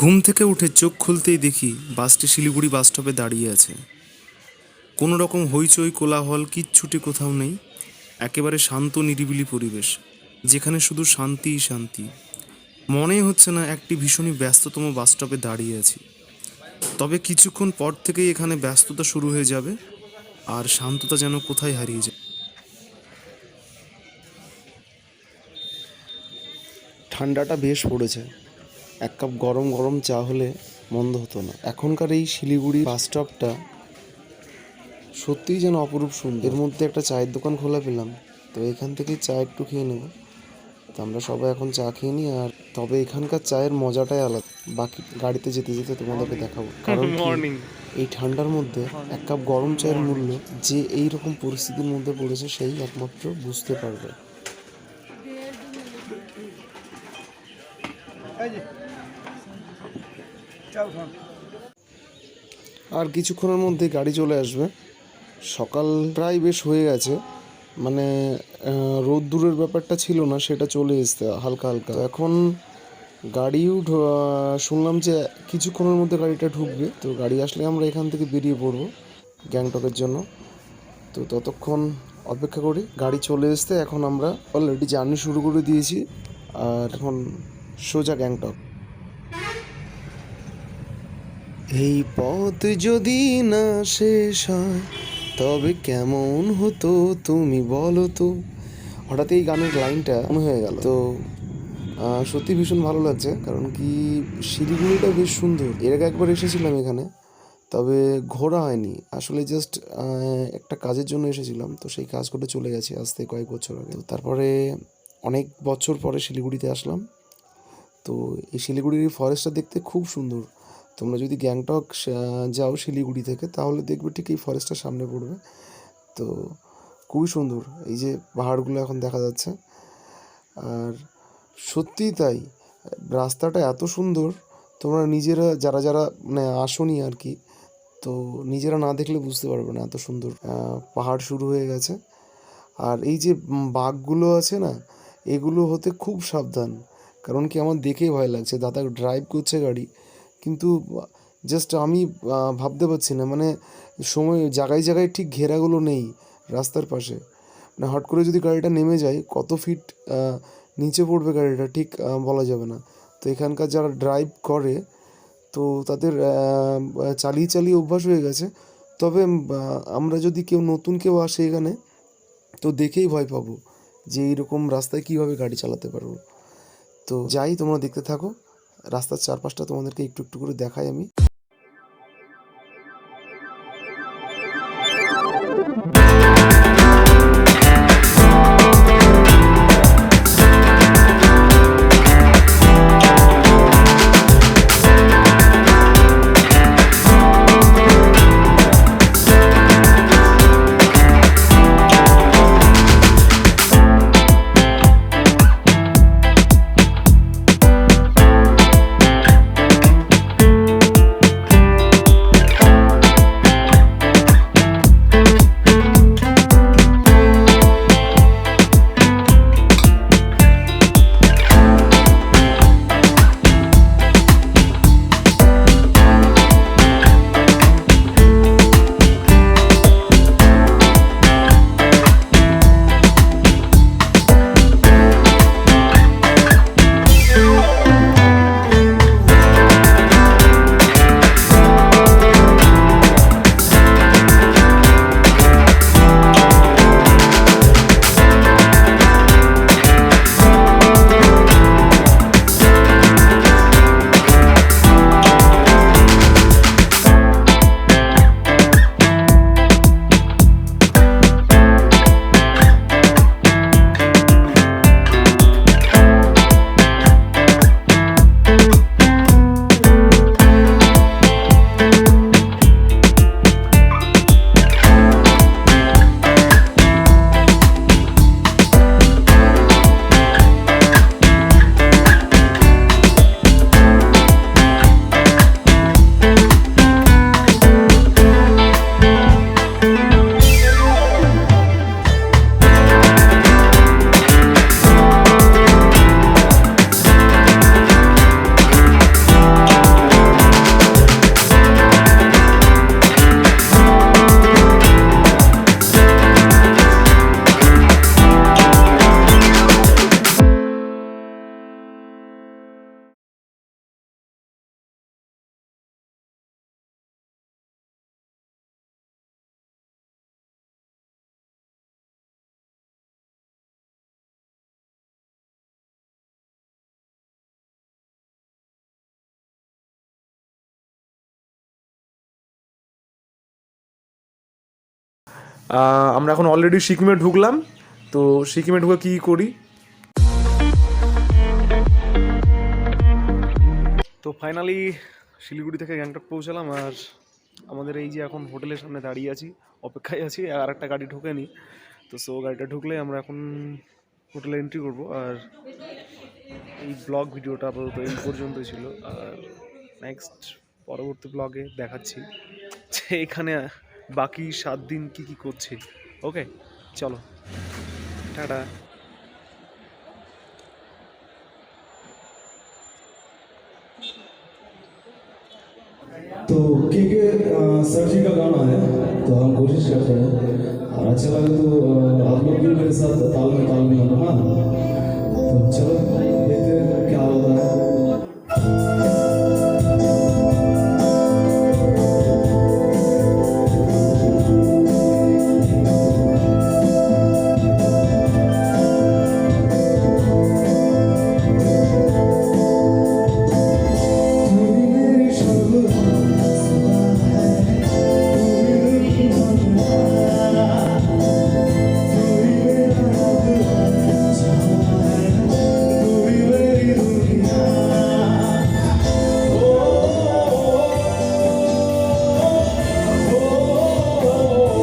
ঘুম থেকে উঠে চোখ খুলতেই দেখি বাসটি শিলিগুড়ি বাস স্টপে দাঁড়িয়ে আছে। কোনো রকম হইচই কোলাহল কিচ্ছুটি কোথাও নেই। একেবারে শান্ত নিরিবিলি পরিবেশ, যেখানে শুধু শান্তিই শান্তি। মনেই হচ্ছে না একটি ভীষণই ব্যস্ততম বাস স্টপে দাঁড়িয়ে আছি। তবে কিছুক্ষণ পর থেকেই এখানে ব্যস্ততা শুরু হয়ে যাবে, আর শান্ততা যেন কোথায় হারিয়ে যায়। ঠান্ডাটা বেশ পড়েছে, এক কাপ গরম গরম চা হলে মন্দ হতো না। এখনকার এই শিলিগুড়ি বাস স্টপটা সত্যিই যেন অপরূপ সুন্দর। এর মধ্যে একটা চায়ের দোকান খোলা পেলাম, তো এখান থেকেই চা একটু খেয়ে নেব। তো আমরা সবাই এখন চা খেয়ে নিই। আর তবে এখানকার চায়ের মজাটাই আলাদা। বাকি গাড়িতে যেতে যেতে তোমাদেরকে দেখাবো। কারণ এই ঠান্ডার মধ্যে এক কাপ গরম চায়ের মূল্য যে এই রকম পরিস্থিতির মধ্যে পড়েছে সেই একমাত্র বুঝতে পারবে। আর কিছুক্ষণের মধ্যে গাড়ি চলে আসবে। সকাল প্রায় বেশ হয়ে গেছে, মানে রোদ্দুরের ব্যাপারটা ছিল না, সেটা চলে এসছে হালকা হালকা। এখন গাড়িও শুনলাম যে কিছুক্ষণের মধ্যে গাড়িটা ঢুকবে। তো গাড়ি আসলে আমরা এখান থেকে বেরিয়ে পড়বো গ্যাংটকের জন্য। তো ততক্ষণ অপেক্ষা করি। গাড়ি চলে এসছে, এখন আমরা অলরেডি জার্নি শুরু করে দিয়েছি। আর এখন সোজা গ্যাংটক। এই পথ যদি না শেষ হয় তবে কেমন হতো তুমি বলো তো। হঠাৎ এই গানের লাইনটা মনে হয়ে গেল। তো সত্যি ভীষণ ভালো লাগছে, কারণ কি শিলিগুড়িটা বেশ সুন্দর। এর আগে একবার এসেছিলাম এখানে, তবে ঘোরা হয়নি আসলে। জাস্ট একটা কাজের জন্য এসেছিলাম, তো সেই কাজ করে চলে গেছি আজ থেকে কয়েক বছর আগে। তো তারপরে অনেক বছর পরে শিলিগুড়িতে আসলাম। তো এই শিলিগুড়ির ফরেস্টটা দেখতে খুব সুন্দর। তোমরা যদি গ্যাংটক যাও শিলিগুড়ি থেকে, তাহলে দেখবে ঠিক এই ফরেস্টটার সামনে পড়বে। তো খুবই সুন্দর, এই যে পাহাড়গুলো এখন দেখা যাচ্ছে। আর সত্যিই তাই, রাস্তাটা এত সুন্দর, তোমরা নিজেরা যারা যারা মানে আসোনি আর কি, তো নিজেরা না দেখলে বুঝতে পারবে না এত সুন্দর। পাহাড় শুরু হয়ে গেছে। আর এই যে বাঘগুলো আছে না, এগুলো হতে খুব সাবধান। কারণ কি আমার দেখেই ভয় লাগছে। দাদা ড্রাইভ করছে গাড়ি, কিন্তু জাস্ট আমি ভাবতে পারছি না, মানে সময় জায়গায় জায়গায় ঠিক ঘেরাগুলো নেই রাস্তার পাশে। মানে হট করে যদি গাড়িটা নেমে যায়, কত ফিট নিচে পড়বে গাড়িটা ঠিক বলা যাবে না। তো এখানকার যারা ড্রাইভ করে, তো তাদের চালিয়ে চালিয়ে অভ্যাস হয়ে গেছে। তবে আমরা যদি কেউ নতুন কেউ আসে এখানে, তো দেখেই ভয় পাবো যে এইরকম রাস্তায় কীভাবে গাড়ি চালাতে পারবো। তো যাই, তোমরা দেখতে থাকো। রাস্তার চারপাশটা তোমাদেরকে একটু একটু করে দেখাই আমি। আমরা এখন অলরেডি সিকিমে ঢুকলাম, তো সিকিমে ঢুকে কী করি। তো ফাইনালি শিলিগুড়ি থেকে গ্যাংটক পৌঁছালাম, আর আমাদের এই যে এখন হোটেলের সামনে দাঁড়িয়ে আছি, অপেক্ষায় আছি, আর একটা গাড়ি ঢোকেনি। তো গাড়িটা ঢুকলে আমরা এখন হোটেলে এন্ট্রি করবো। আর এই ব্লগ ভিডিওটা আপাতত এই পর্যন্তই ছিল, আর নেক্সট পরবর্তী ব্লগে দেখাচ্ছি যে এখানে বাকি 7 দিন কি কি করছি। ওকে, চলো, টাটা। तो के सर जी का गाना है, तो हम कोशिश करते हैं, और अच्छा लगे तो आप लोग भी मेरे साथ ताल में हाँ। तो चलो देखते हैं क्या होता है।